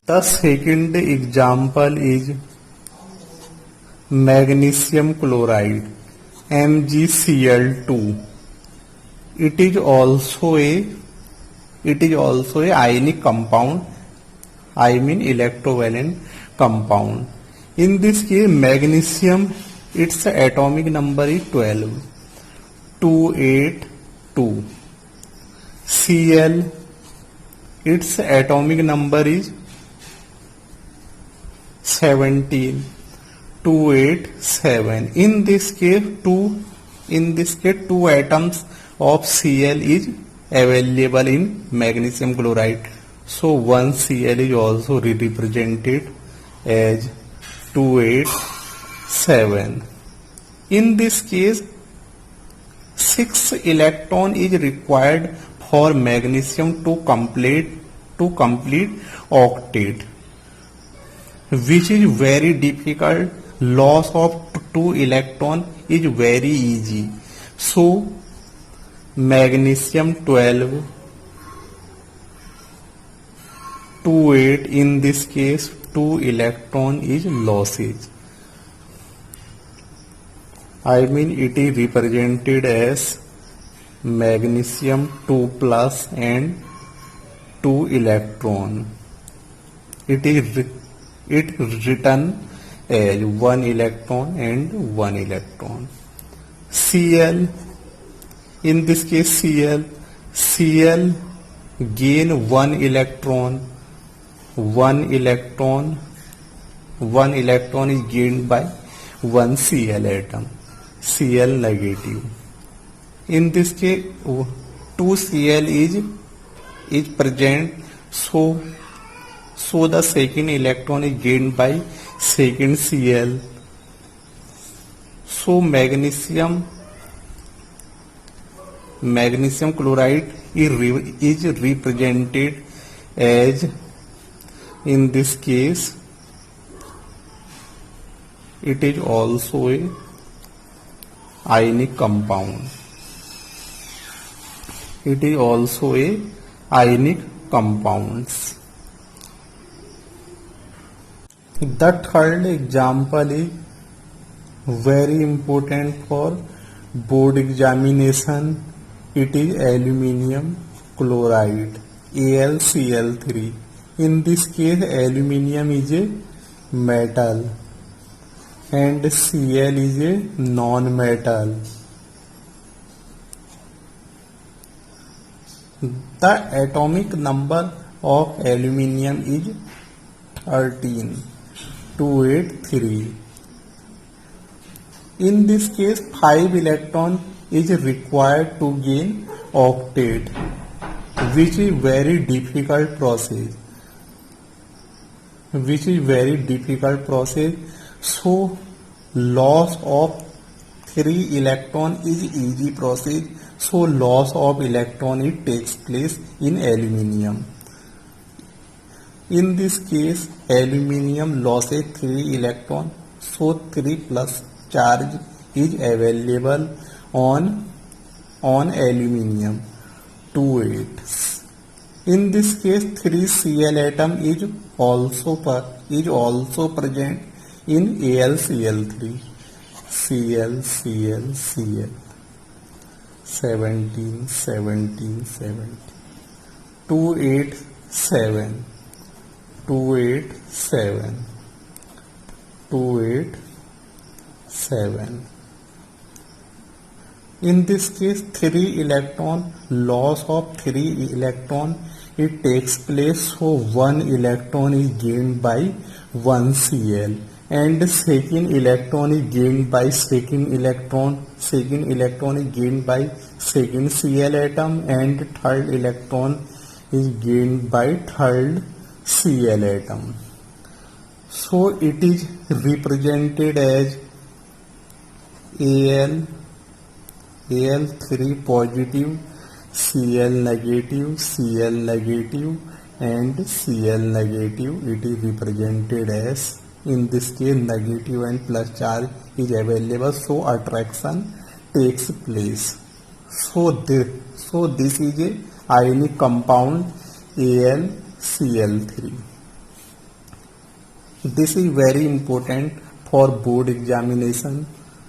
The second example is magnesium chloride MgCl2. It is also a ionic compound, I mean electrovalent compound. In this case, magnesium, its atomic number is 12, 282. Cl, its atomic number is 17, 287. In this case, two atoms of Cl is available in magnesium chloride. So one Cl is also represented as 287. In this case, 6 electron is required for magnesium to complete octet, which is very difficult. Loss of 2 electron is very easy. So magnesium 12, 28, in this case 2 electron is losses. I mean it is represented as magnesium 2 plus and 2 electron. It written as 1 electron and 1 electron. Cl, in this case Cl gain 1 electron. 1 electron is gained by 1 Cl atom, Cl negative. In this case 2 Cl is present, so the second electron is gained by second Cl. So magnesium chloride is represented as, in this case, it is also a ionic compound. It is also a ionic compounds. The third example is very important for board examination. It is aluminium chloride, AlCl3. In this case, aluminium is a metal and Cl is a non-metal. The atomic number of aluminium is 13, 283. In this case, 5 electron is required to gain octet, which is very difficult process. So loss of 3 electron is easy process. So loss of electron it takes place in aluminium. In this case, aluminium loses 3 electron, so 3 plus charge is available on aluminium, 28. In this case, 3 Cl atom is also present in AlCl3, Cl, 17, 287. 287. In this case, 3 electron, loss of 3 electron, it takes place, so 1 electron is gained by 1 Cl and second electron is gained by second electron is gained by second Cl atom and third electron is gained by third Cl atom. So it is represented as Al3 positive, Cl negative and Cl negative. It is represented as, in this case, negative and plus charge is available, so attraction takes place. So this is a ionic compound AlCl3. This is very important for board examination.